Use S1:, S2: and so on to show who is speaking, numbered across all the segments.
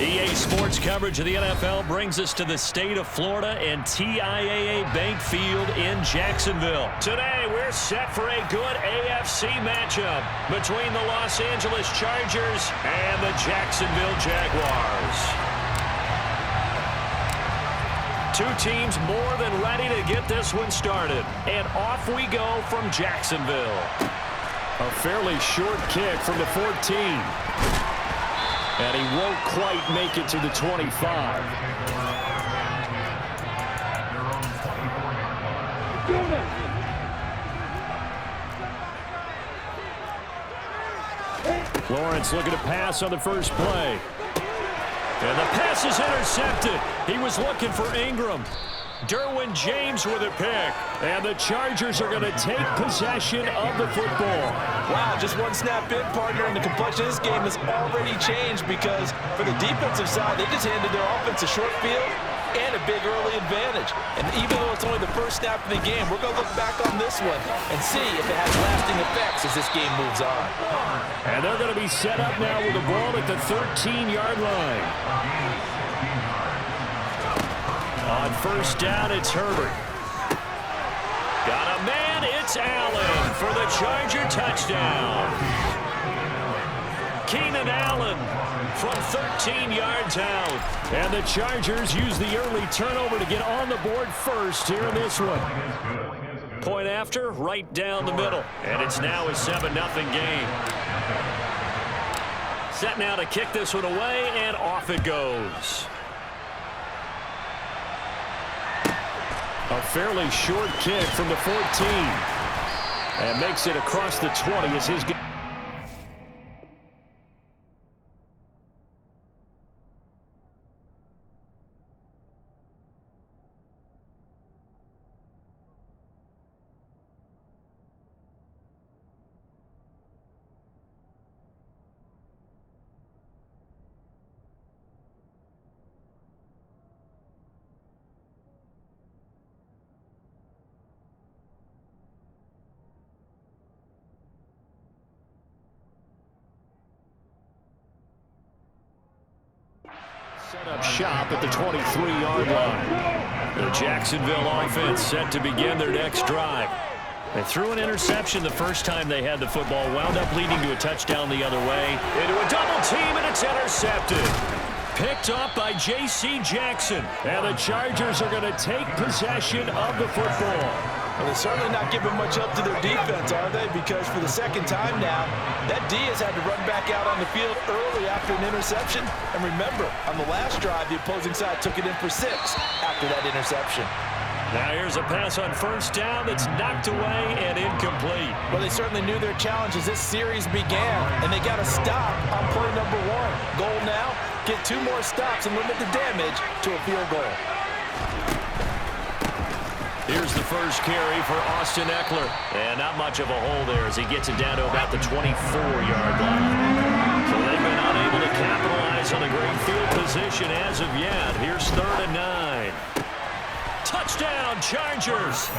S1: EA Sports coverage of the NFL brings us to the state of Florida and TIAA Bank Field in Jacksonville. Today, we're set for a good AFC matchup between the Los Angeles Chargers and the Jacksonville Jaguars. Two teams more than ready to get this one started. And off we go from Jacksonville.
S2: A fairly short kick from the 14. And he won't quite make it to the 25. Lawrence looking to pass on the first play.
S1: And the pass is intercepted. He was looking for Ingram. Derwin James with a pick.
S2: And the Chargers are going to take possession of the football.
S3: Wow, just one snap in, partner, and the complexion of this game has already changed because for the defensive side, they just handed their offense a short field and a big early advantage. And even though it's only the first snap of the game, we're going to look back on this one and see if it has lasting effects as this game moves on.
S2: And they're going to be set up now with the ball at the 13-yard line.
S1: On first down, it's Herbert. Got a man, it's Allen for the Charger touchdown. Keenan Allen from 13 yards out.
S2: And the Chargers use the early turnover to get on the board first here in this one.
S1: Point after, right down the middle. And it's now a 7-0 game. Set now to kick this one away, and off it goes.
S2: A fairly short kick from the 14. And makes it across the 20 as his game. Set up shop at the 23-yard line.
S1: The Jacksonville offense set to begin their next drive. They threw an interception the first time they had the football, wound up leading to a touchdown the other way. Into a double team, and it's intercepted. Picked up by J.C. Jackson.
S2: And the Chargers are going to take possession of the football.
S3: Well, they're certainly not giving much help to their defense, are they? Because for the second time now, that D has had to run back out on the field early after an interception. And remember, on the last drive, the opposing side took it in for 6 after that interception.
S1: Now here's a pass on first down that's knocked away and incomplete.
S3: Well, they certainly knew their challenge as this series began, and they got to stop on play number 1. Goal now, get 2 more stops and limit the damage to a field goal.
S1: Here's the first carry for Austin Eckler. And not much of a hole there as he gets it down to about the 24-yard line. So they've been unable to capitalize on a great field position as of yet. Here's 3rd and 9. Touchdown, Chargers.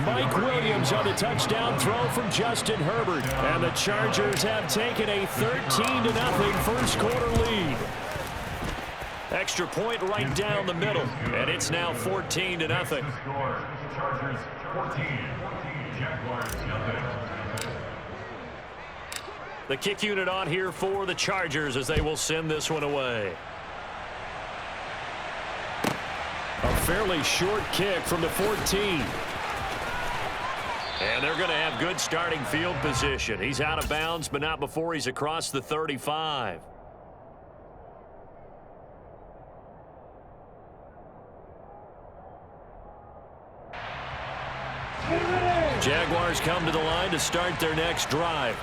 S2: Mike Williams on the touchdown throw from Justin Herbert. And the Chargers have taken a 13-0 first quarter lead.
S1: Extra point right down the middle, and it's now 14-0.
S4: Chargers 14, Jaguars nothing.
S1: The kick unit on here for the Chargers as they will send this one away.
S2: A fairly short kick from the 14.
S1: And they're going to have good starting field position. He's out of bounds, but not before he's across the 35. Jaguars come to the line to start their next drive.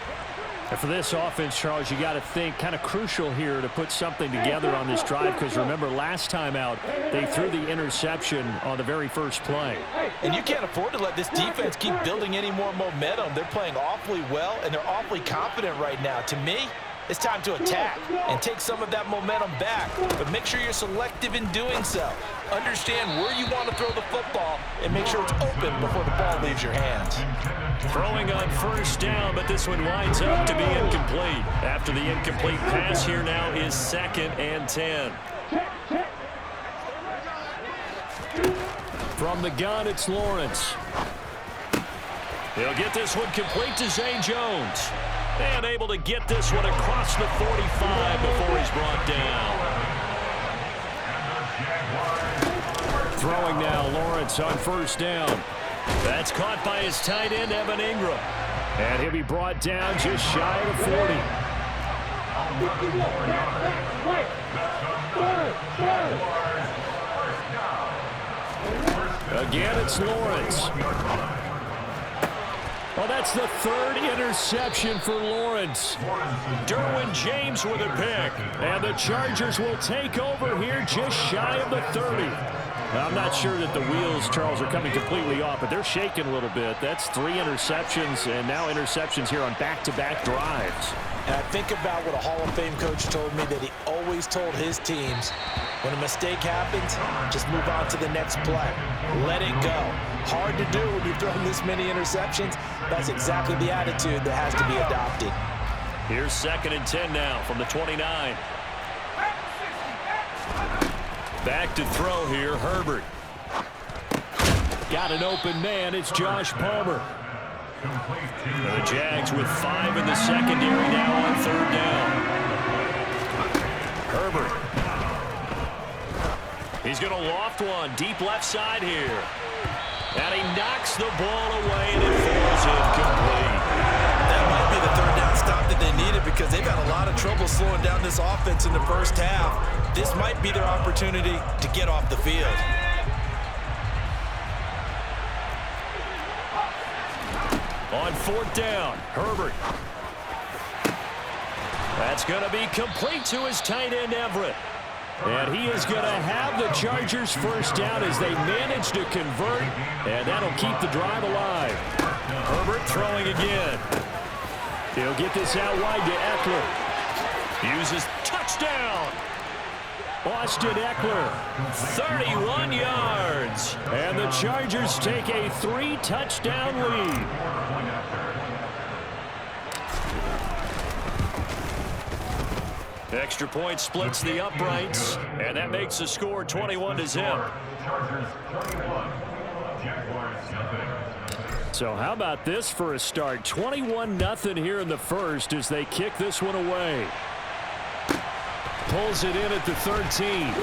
S2: And for this offense, Charles, you got to think kind of crucial here to put something together on this drive because remember last time out they threw the interception on the very first play.
S3: And you can't afford to let this defense keep building any more momentum. They're playing awfully well and they're awfully confident right now. To me, It's time to attack and take some of that momentum back, but make sure you're selective in doing so. Understand where you want to throw the football and make sure it's open before the ball leaves your hands.
S1: Throwing on first down, but this one winds up to be incomplete. After the incomplete pass, here now is 2nd and 10.
S2: From the gun, it's Lawrence.
S1: He'll get this one complete to Zay Jones. And able to get this one across the 45 before he's brought down.
S2: Throwing now, Lawrence on first down.
S1: That's caught by his tight end, Evan Ingram.
S2: And he'll be brought down just shy of the 40. Again, it's Lawrence. Well, that's the 3rd interception for Lawrence.
S1: Derwin James with a pick.
S2: And the Chargers will take over here just shy of the 30. Now, I'm not sure that the wheels, Charles, are coming completely off, but they're shaking a little bit. That's 3 interceptions and now interceptions here on back-to-back drives.
S3: And I think about what a Hall of Fame coach told me that he always told his teams, when a mistake happens, just move on to the next play. Let it go. Hard to do when you've thrown this many interceptions. That's exactly the attitude that has to be adopted.
S1: Here's 2nd and 10 now from the 29. Back to throw here, Herbert.
S2: Got an open man. It's Josh Palmer.
S1: The Jags with 5 in the secondary now on 3rd down. Herbert. He's going to loft one deep left side here. And he knocks the ball away, and it falls incomplete.
S3: That might be the 3rd down stop that they needed because they've had a lot of trouble slowing down this offense in the first half. This might be their opportunity to get off the field.
S1: On 4th down, Herbert. That's going to be complete to his tight end, Everett.
S2: And he is going to have the Chargers first down as they manage to convert, and that'll keep the drive alive.
S1: Herbert throwing again.
S2: He'll get this out wide to Eckler.
S1: Uses touchdown.
S2: Austin Eckler.
S1: 31 yards.
S2: And the Chargers take a 3-touchdown lead.
S1: Extra point splits the uprights, and that makes the score 21-0.
S2: So how about this for a start? 21-0 here in the first as they kick this one away. Pulls it in at the 13.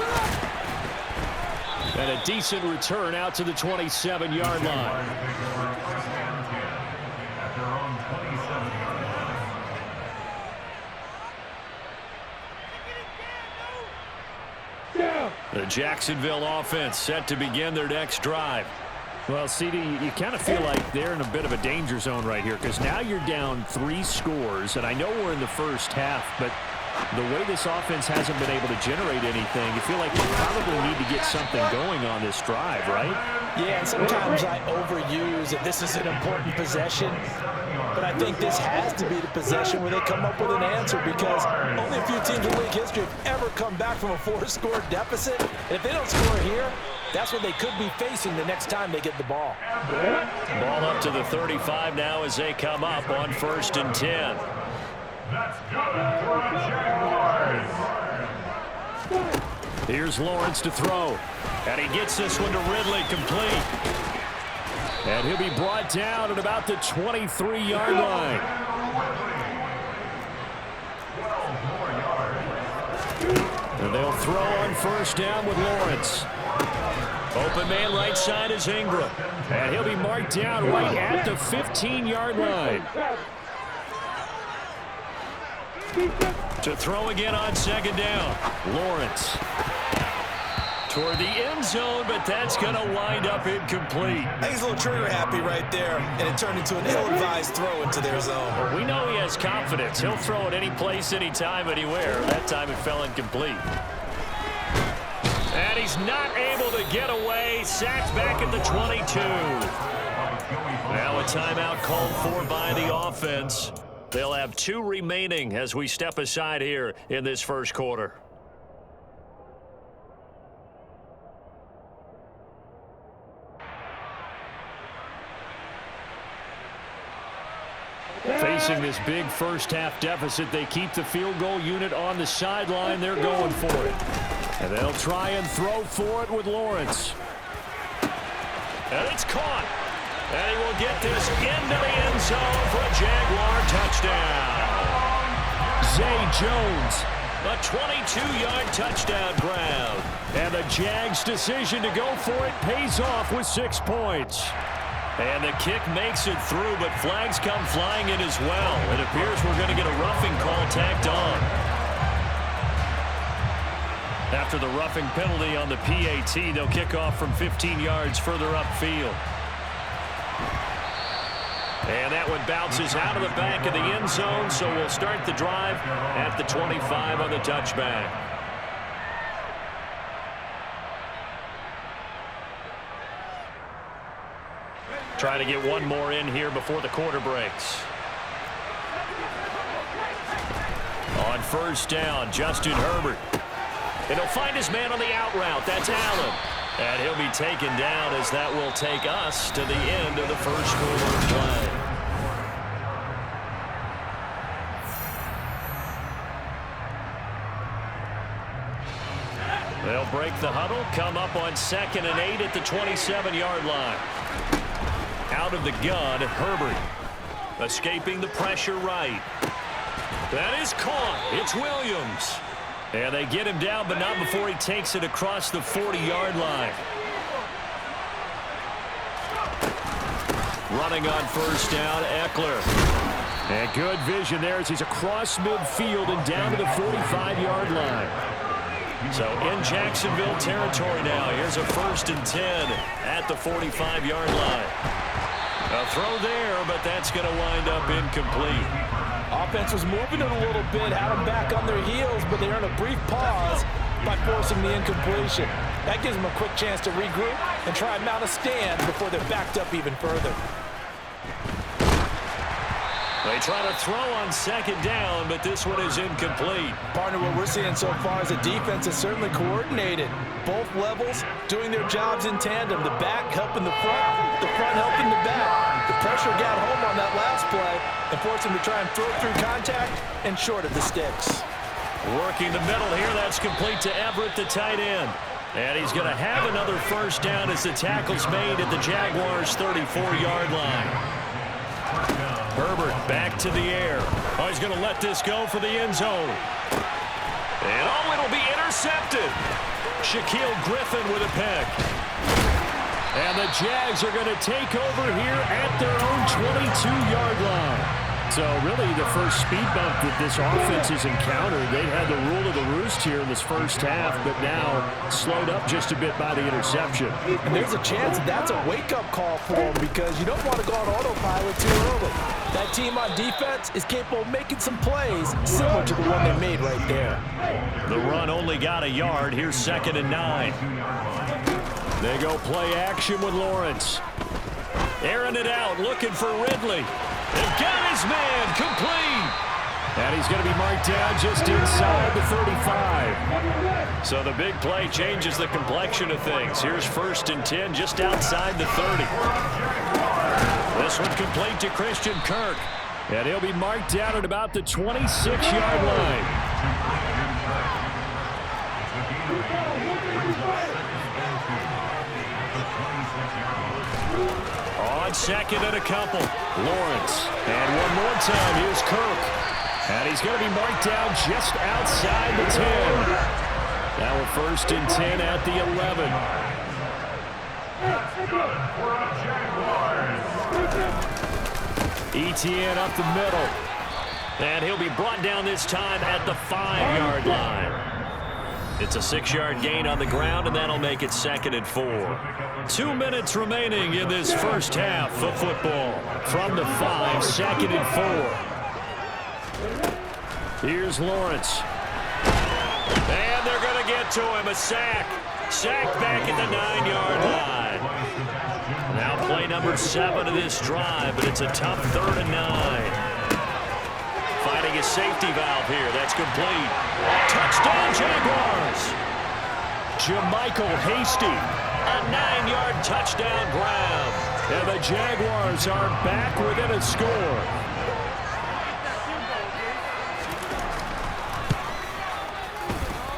S2: And a decent return out to the 27-yard line.
S1: The Jacksonville offense set to begin their next drive.
S2: Well, CD, you kind of feel like they're in a bit of a danger zone right here because now you're down 3 scores, and I know we're in the first half, but the way this offense hasn't been able to generate anything, you feel like you probably need to get something going on this drive, right?
S3: Yeah, and sometimes I overuse that this is an important possession, but I think this has to be the possession where they come up with an answer because only a few teams in league history have ever come back from a 4-score deficit. And if they don't score here, that's what they could be facing the next time they get the ball.
S1: Ball up to the 35 now as they come up on 1st and 10.
S4: That's good for the Jaguars.
S2: Here's Lawrence to throw.
S1: And he gets this one to Ridley, complete.
S2: And he'll be brought down at about the 23-yard line. And they'll throw on first down with Lawrence.
S1: Open man right side is Ingram.
S2: And he'll be marked down right at the 15-yard line.
S1: To throw again on 2nd down.
S2: Lawrence.
S1: Toward the end zone, but that's going to wind up incomplete.
S3: I think he's a little trigger happy right there, and it turned into an ill-advised throw into their zone.
S1: Well, we know he has confidence. He'll throw it any place, anytime, anywhere. That time it fell incomplete. And he's not able to get away. Sacked back at the 22. Now a timeout called for by the offense. They'll have 2 remaining as we step aside here in this first quarter.
S2: Facing this big first-half deficit, they keep the field goal unit on the sideline. They're going for it. And they'll try and throw for it with Lawrence.
S1: And it's caught. And he will get this into the end zone for a Jaguar touchdown.
S2: Zay Jones.
S1: A 22-yard touchdown grab.
S2: And the Jags' decision to go for it pays off with 6 points.
S1: And the kick makes it through, but flags come flying in as well. It appears we're going to get a roughing call tacked on. After the roughing penalty on the PAT, they'll kick off from 15 yards further upfield. And that one bounces out of the back of the end zone, so we'll start the drive at the 25 on the touchback. Trying to get one more in here before the quarter breaks. On first down, Justin Herbert. And he'll find his man on the out route. That's Allen. And he'll be taken down as that will take us to the end of the first quarter of play. They'll break the huddle, come up on 2nd and 8 at the 27-yard line. Out of the gun, Herbert. Escaping the pressure right. That is caught. It's Williams. And they get him down, but not before he takes it across the 40-yard line. Running on first down, Eckler.
S2: And good vision there as he's across midfield and down to the 45-yard line.
S1: So in Jacksonville territory now. Here's a 1st and 10 at the 45-yard line. A throw there, but that's going to wind up incomplete.
S3: Offense was moving it a little bit, had them back on their heels, but they earned a brief pause by forcing the incompletion. That gives them a quick chance to regroup and try and mount a stand before they're backed up even further.
S1: They try to throw on 2nd down, but this one is incomplete.
S3: Partner, what we're seeing so far is the defense is certainly coordinated. Both levels doing their jobs in tandem. The back helping the front helping the back. The pressure got home on that last play and forced him to try and throw through contact and short of the sticks.
S1: Working the middle here, that's complete to Everett, the tight end. And he's going to have another first down as the tackle's made at the Jaguars' 34-yard line. Herbert back to the air. Oh, he's going to let this go for the end zone. And oh, it'll be intercepted. Shaquille Griffin with a pick.
S2: And the Jags are going to take over here at their own 22-yard line. So really the first speed bump that this offense has encountered. They had the rule of the roost here in this first half, but now slowed up just a bit by the interception.
S3: And there's a chance that's a wake-up call for them because you don't want to go on autopilot too early. That team on defense is capable of making some plays similar to the one they made right there.
S1: The run only got a yard. Here's 2nd and 9.
S2: They go play action with Lawrence.
S1: Airing it out, looking for Ridley. They've got his man, complete.
S2: And he's going to be marked down just inside the 35.
S1: So the big play changes the complexion of things. Here's 1st and 10 just outside the 30. This one complete to Christian Kirk.
S2: And he'll be marked down at about the 26-yard line.
S1: On 2nd and a couple.
S2: Lawrence. And one more time, here's Kirk. And he's going to be marked down just outside the 10. Now we're 1st and 10 at the 11. Etienne up the middle.
S1: And he'll be brought down this time at the 5-yard line. It's a 6-yard gain on the ground, and that'll make it 2nd and 4. 2 minutes remaining in this first half of football. From the 5, 2nd and 4.
S2: Here's Lawrence.
S1: And they're going to get to him. A sack. Sack back at the 9-yard line. Now play number 7 of this drive, but it's a tough 3rd and 9. finding a safety valve here. That's complete. Touchdown, Jaguars.
S2: Jermichael Hasty.
S1: A 9-yard touchdown grab.
S2: And the Jaguars are back within a score.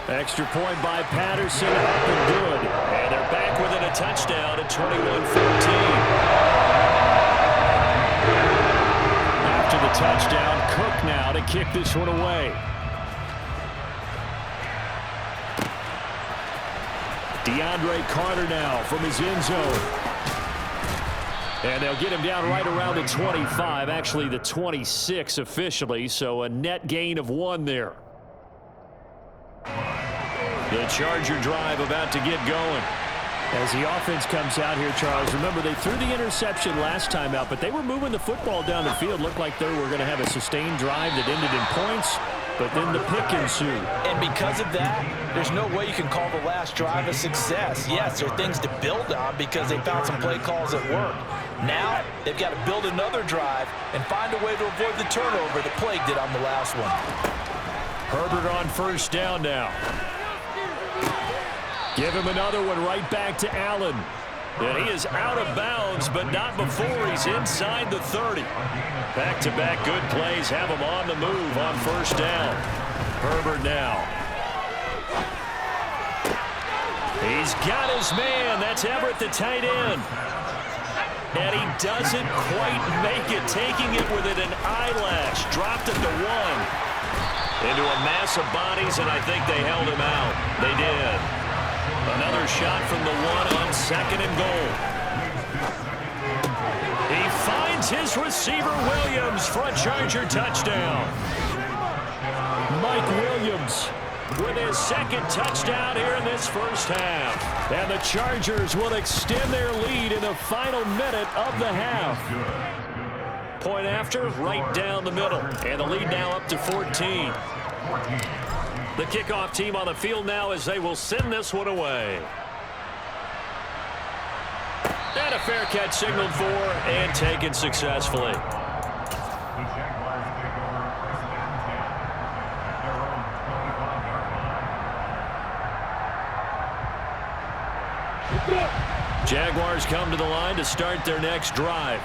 S2: Extra point by Patterson, up and good.
S1: And they're back within a touchdown at 21-14.
S2: After the touchdown, Cook now to kick this one away. DeAndre Carter now from his end zone. And they'll get him down right around the 25, actually the 26 officially, so a net gain of 1 there.
S1: The Charger drive about to get going.
S2: As the offense comes out here, Charles, remember they threw the interception last time out, but they were moving the football down the field. Looked like they were going to have a sustained drive that ended in points, but then the pick ensued.
S3: And because of that, there's no way you can call the last drive a success. Yes, there are things to build on because they found some play calls that work. Now, they've got to build another drive and find a way to avoid the turnover that Plague did on the last one.
S2: Herbert on first down now. Give him another one right back to Allen.
S1: And he is out of bounds, but not before he's inside the 30. Back-to-back good plays have him on the move on first down. Herbert now. He's got his man. That's Everett, the tight end. And he doesn't quite make it, taking it with an eyelash. Dropped at the 1. Into a mass of bodies, and I think they held him out. They did. Another shot from the 1 on second and goal. He finds his receiver, Williams, for a Charger touchdown.
S2: Mike Williams
S1: with his second touchdown here in this first half.
S2: And the Chargers will extend their lead in the final minute of the half.
S1: Point after, right down the middle. And the lead now up to 14. The kickoff team on the field now as they will send this one away. And a fair catch signaled for and taken successfully. Jaguars come to the line to start their next drive.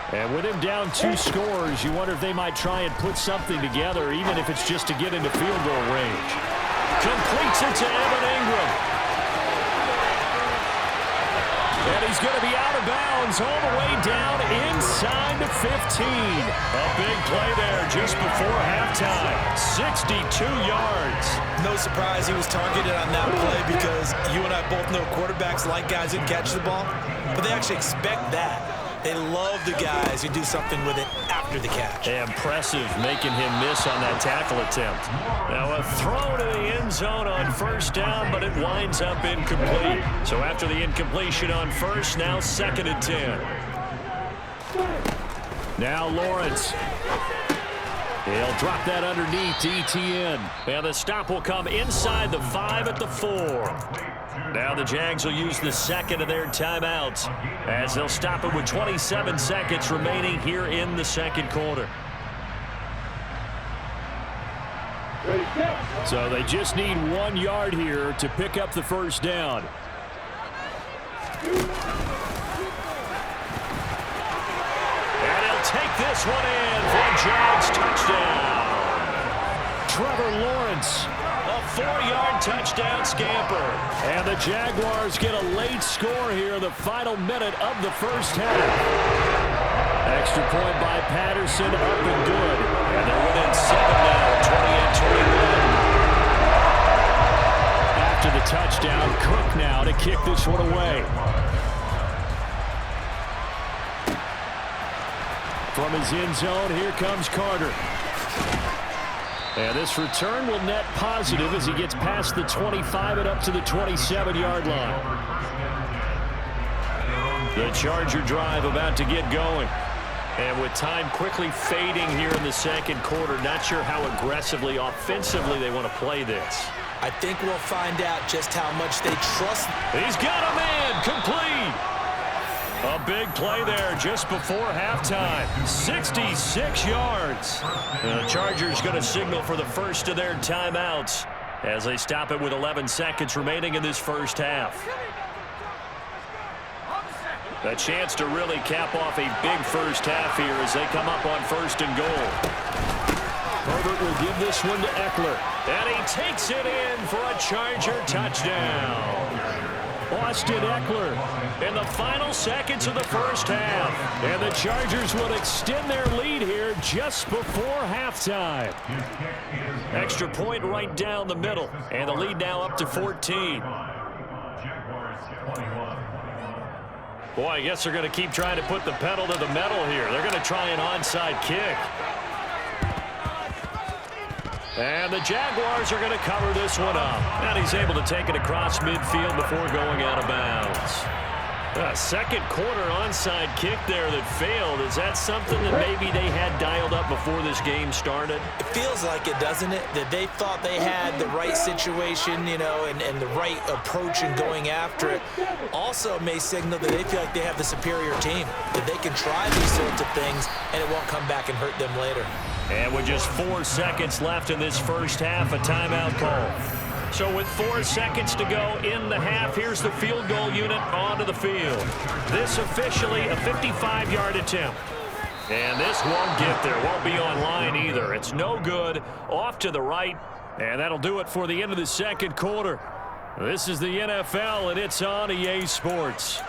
S2: And with him down 2 scores, you wonder if they might try and put something together, even if it's just to get into field goal range.
S1: Completes it to Evan Ingram.
S2: And he's going to be out of bounds all the way down inside the 15.
S1: A big play there just before halftime. 62 yards.
S3: No surprise he was targeted on that play because you and I both know quarterbacks like guys who catch the ball, but they actually expect that. They love the guys who do something with it after the catch.
S1: Impressive making him miss on that tackle attempt. Now a throw to the end zone on first down, but it winds up incomplete. So after the incompletion on first, now 2nd and 10.
S2: Now Lawrence. He'll drop that underneath to ETN.
S1: And the stop will come inside the 5 at the 4. Now the Jags will use the second of their timeouts as they'll stop it with 27 seconds remaining here in the second quarter.
S2: So they just need 1 yard here to pick up the first down.
S1: And he'll take this one in for a Jags touchdown.
S2: Trevor Lawrence.
S1: A 4-yard touchdown scamper.
S2: And the Jaguars get a late score here in the final minute of the first half. Extra point by Patterson, up and good.
S1: And they're within 7 now, 28-21.
S2: After the touchdown, Cook now to kick this one away. From his end zone, here comes Carter. And this return will net positive as he gets past the 25 and up to the 27-yard line.
S1: The Charger drive about to get going. And with time quickly fading here in the second quarter, not sure how aggressively, offensively they want to play this.
S3: I think we'll find out just how much they trust.
S1: He's got a man, complete.
S2: A big play there just before halftime. 66 yards.
S1: The Chargers going to signal for the first of their timeouts as they stop it with 11 seconds remaining in this first half. A chance to really cap off a big first half here as they come up on 1st and goal.
S2: Herbert will give this one to Eckler.
S1: And he takes it in for a Charger touchdown.
S2: Austin Eckler
S1: In the final seconds of the first half.
S2: And the Chargers will extend their lead here just before halftime.
S1: Extra point right down the middle. And the lead now up to 14. Boy, I guess they're going to keep trying to put the pedal to the metal here. They're going to try an onside kick. And the Jaguars are going to cover this one up. And he's able to take it across midfield before going out of bounds. A second quarter onside kick there that failed. Is that something that maybe they had dialed up before this game started?
S3: It feels like it, doesn't it? That they thought they had the right situation, you know, and the right approach in going after it. Also may signal that they feel like they have the superior team, that they can try these sorts of things and it won't come back and hurt them later.
S1: And with just 4 seconds left in this first half, a timeout call. So with 4 seconds to go in the half, here's the field goal unit onto the field. This officially a 55-yard attempt. And this won't get there. Won't be on line either. It's no good. Off to the right. And that'll do it for the end of the second quarter. This is the NFL, and it's on EA Sports.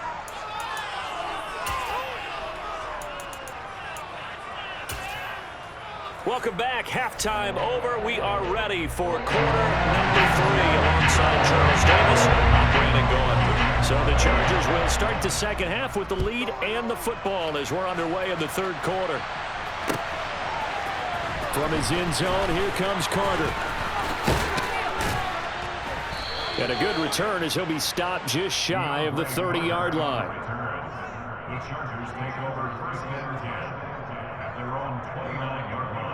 S1: Welcome back. Halftime over. We are ready for quarter number 3 alongside Charles Davis. I'm Brandon Gaudin. So the Chargers will start the second half with the lead and the football as we're underway in the third quarter.
S2: From his end zone, here comes Carter. And a good return as he'll be stopped just shy of the 30-yard line.
S4: The Chargers take over 1st and 10 at their own 29-yard line.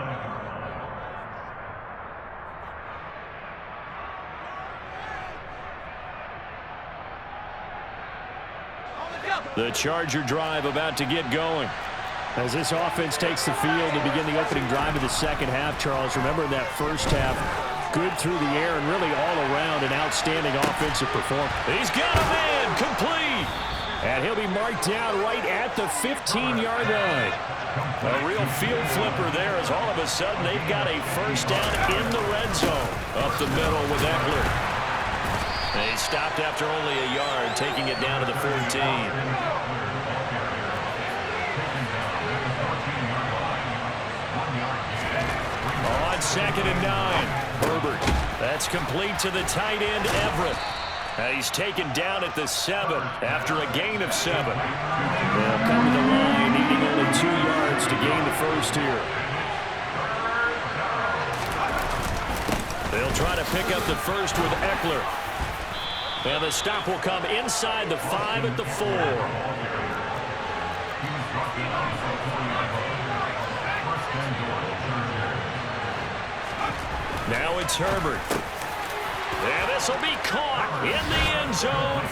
S1: The Charger drive about to get going.
S2: As this offense takes the field to begin the opening drive of the second half, Charles, remember in that first half, good through the air and really all around an outstanding offensive performance.
S1: He's got a man complete.
S2: And he'll be marked down right at the 15-yard line.
S1: A real field flipper there as all of a sudden they've got a first down in the red zone. Up the middle with Eckler. They stopped after only a yard, taking it down to the 14. On 2nd and 9, Herbert. That's complete to the tight end, Everett. He's taken down at the 7 after a gain of 7. They'll come to the line, needing only 2 yards to gain the first here. They'll try to pick up the first with Eckler. And the stop will come inside the 5 at the 4. Now it's Herbert. And this will be caught in the end zone.